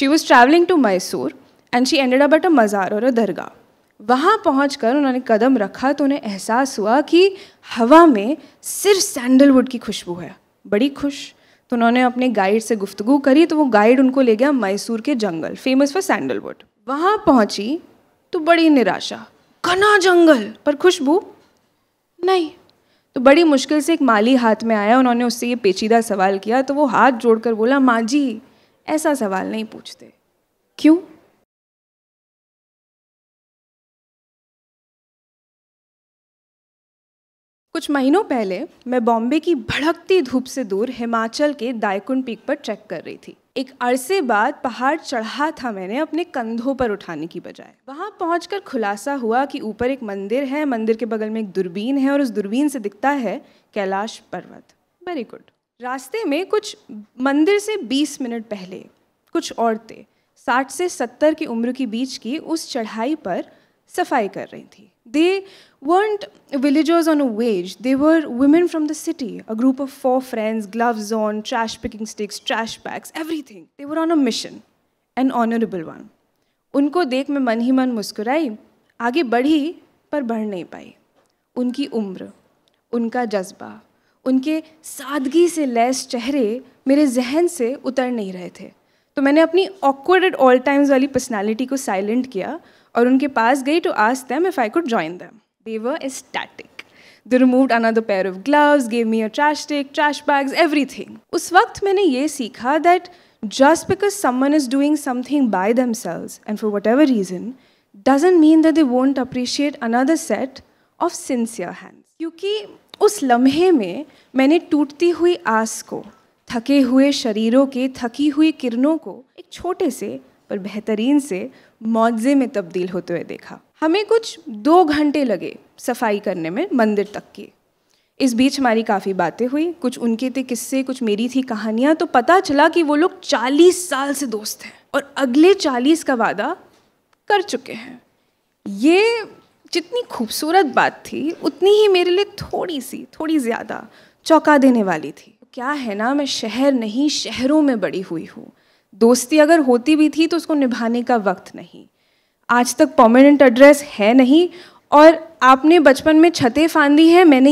She was travelling to Mysore and she ended up at a मज़ार और अ दरगाह। वहाँ पहुँचकर उन्होंने कदम रखा तो उन्हें एहसास हुआ कि हवा में सिर्फ सैंडलवुड की खुशबू है। बड़ी खुश तो उन्होंने अपने गाइड से गुफ्तगू करी तो वो गाइड उनको ले गया मैसूर के जंगल, फेमस फॉर सैंडलवुड। वहाँ पहुँची तो बड़ी निराशा, घना जंगल पर खुशबू नहीं। तो बड़ी मुश्किल से एक माली हाथ में आया, उन्होंने उससे ये पेचीदा सवाल किया तो वो हाथ जोड़कर बोला, माँ जी ऐसा सवाल नहीं पूछते। क्यों? कुछ महीनों पहले मैं बॉम्बे की भड़कती धूप से दूर हिमाचल के दायकुंड पीक पर ट्रैक कर रही थी। एक अरसे बाद पहाड़ चढ़ा था मैंने अपने कंधों पर उठाने की बजाय। वहाँ पहुंचकर खुलासा हुआ कि ऊपर एक मंदिर है, मंदिर के बगल में एक दूरबीन है और उस दूरबीन से दिखता है कैलाश पर्वत। Very good. रास्ते में कुछ मंदिर से 20 मिनट पहले कुछ औरतें 60 से 70 की उम्र की बीच की उस चढ़ाई पर सफाई कर रही थी। They weren't villagers on a wage. They were women from the city. A group of 4 friends, gloves on, trash picking sticks, trash bags, everything. They were on a mission, an honorable one. उनको देख मैं मन ही मन मुस्कुराई, आगे बढ़ी पर बढ़ नहीं पाई। उनकी उम्र, उनका जज्बा, उनके सादगी से लैस चेहरे मेरे जहन से उतर नहीं रहे थे। तो मैंने अपनी awkward at all times वाली पर्सनालिटी को साइलेंट किया और उनके पास गई to ask them if I could join them. They were ecstatic. They removed another pair of gloves, gave me a trash stick, trash bags, everything. उस वक्त मैंने ये सीखा that just because someone is doing something by themselves and for whatever reason doesn't mean that they won't appreciate another set of sincere hands. क्योंकि उस लम्हे में मैंने टूटती हुई आस को, थके हुए शरीरों के थकी हुई किरणों को एक छोटे से पर बेहतरीन से मौजे में तब्दील होते हुए देखा। हमें कुछ 2 घंटे लगे सफाई करने में मंदिर तक की। इस बीच हमारी काफ़ी बातें हुई, कुछ उनके थे किस्से, कुछ मेरी थी कहानियाँ। तो पता चला कि वो लोग 40 साल से दोस्त हैं और अगले 40 का वादा कर चुके हैं। ये जितनी खूबसूरत बात थी उतनी ही मेरे लिए थोड़ी ज़्यादा चौंका देने वाली थी। क्या है ना, मैं शहर नहीं शहरों में बड़ी हुई हूँ। दोस्ती अगर होती भी थी तो उसको निभाने का वक्त नहीं। आज तक परमानेंट एड्रेस है नहीं और आपने बचपन में छतें फांदी हैं, मैंने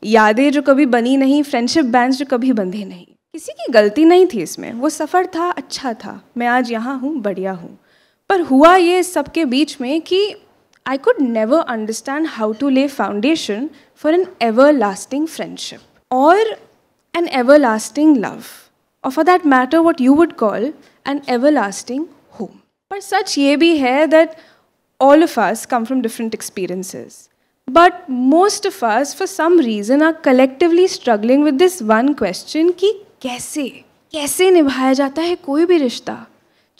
यादें जो कभी बनी नहीं, फ्रेंडशिप बैंड्स जो कभी बंधे नहीं। किसी की गलती नहीं थी इसमें, वो सफ़र था, अच्छा था। मैं आज यहाँ हूँ, बढ़िया हूँ। पर हुआ ये सबके बीच में कि I could never understand how to lay foundation for an everlasting friendship और an everlasting love, or for that matter what you would call an everlasting home. पर सच ये भी है that all of us come from different experiences. But most of us for some reason are collectively struggling with this one question कि कैसे निभाया जाता है कोई भी रिश्ता।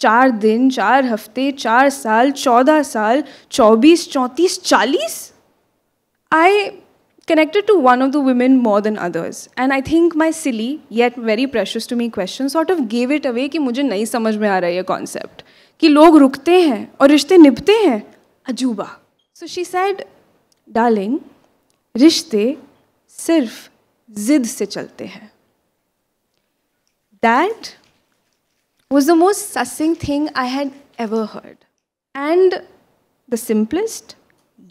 4 दिन, 4 हफ्ते, 4 साल, 14 साल, 24, 34, 40? I connected to one of the women more than others and I think my silly yet very precious to me question sort of gave it away कि मुझे नहीं समझ में आ रहा है ये कॉन्सेप्ट कि लोग रुकते हैं और रिश्ते निभते हैं, अजूबा। So she said, darling, रिश्ते सिर्फ जिद से चलते हैं। That was the most succinct thing I had ever heard and the simplest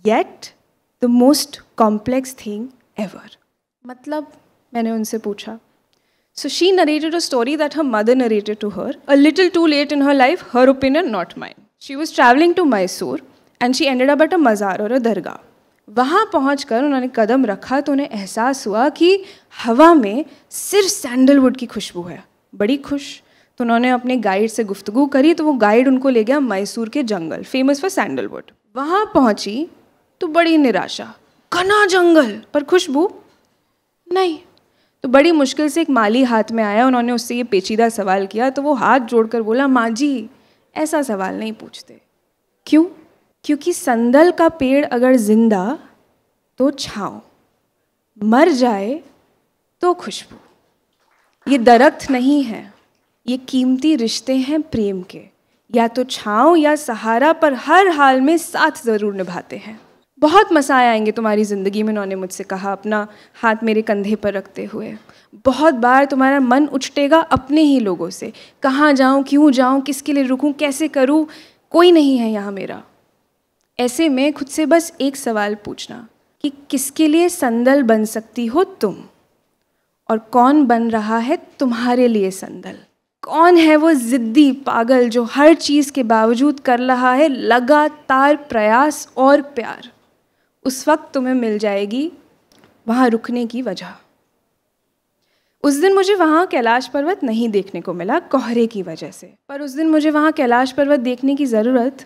yet the most complex thing ever. मतलब मैंने उनसे पूछा. So she narrated a story that her mother narrated to her, a little too late in her life, her opinion, not mine. She was traveling to Mysore and she ended up at a मज़ार और a दरगाह. वहाँ पहुँचकर उन्होंने कदम रखा तो उन्हें एहसास हुआ कि हवा में सिर्फ सैंडलवुड की खुशबू है. बड़ी खुश तो उन्होंने अपने गाइड से गुफ्तगू करी तो वो गाइड उनको ले गया मैसूर के जंगल, फेमस फॉर सैंडलवुड. वहाँ पहुँची तो बड़ी निराशा, घना जंगल पर खुशबू नहीं. तो बड़ी मुश्किल से एक माली हाथ में आया, उन्होंने उससे ये पेचीदा सवाल किया तो वो हाथ जोड़कर बोला, माँ जी ऐसा सवाल नहीं पूछते. क्यों? क्योंकि संदल का पेड़ अगर जिंदा तो छाँव, मर जाए तो खुशबू. ये दरख्त नहीं है, ये कीमती रिश्ते हैं प्रेम के. या तो छाँव या सहारा, पर हर हाल में साथ ज़रूर निभाते हैं. बहुत मसाए आएंगे तुम्हारी ज़िंदगी में, उन्होंने मुझसे कहा, अपना हाथ मेरे कंधे पर रखते हुए। बहुत बार तुम्हारा मन उछटेगा अपने ही लोगों से, कहाँ जाऊँ, क्यों जाऊँ, किसके लिए रुकूँ, कैसे करूँ, कोई नहीं है यहाँ मेरा। ऐसे में खुद से बस एक सवाल पूछना कि किसके लिए संदल बन सकती हो तुम, और कौन बन रहा है तुम्हारे लिए संदल। कौन है वो ज़िद्दी पागल जो हर चीज़ के बावजूद कर रहा है लगातार प्रयास और प्यार। उस वक्त तुम्हें मिल जाएगी वहाँ रुकने की वजह। उस दिन मुझे वहाँ कैलाश पर्वत नहीं देखने को मिला कोहरे की वजह से, पर उस दिन मुझे वहाँ कैलाश पर्वत देखने की ज़रूरत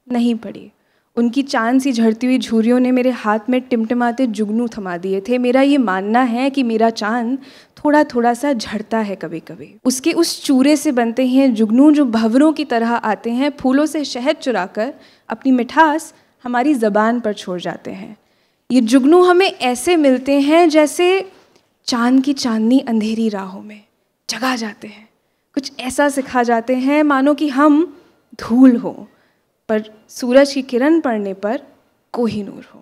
नहीं पड़ी। उनकी चांद सी झड़ती हुई झुर्रियों ने मेरे हाथ में टिमटिमाते जुगनू थमा दिए थे। मेरा ये मानना है कि मेरा चांद थोड़ा थोड़ा सा झड़ता है कभी कभी। उसके उस चूरे से बनते हैं जुगनू जो भंवरों की तरह आते हैं, फूलों से शहद चुराकर अपनी मिठास हमारी ज़बान पर छोड़ जाते हैं। ये जुगनू हमें ऐसे मिलते हैं जैसे चांद की चांदनी अंधेरी राहों में जगा जाते हैं, कुछ ऐसा सिखा जाते हैं मानो कि हम धूल हो, पर सूरज की किरण पड़ने पर कोहिनूर हो।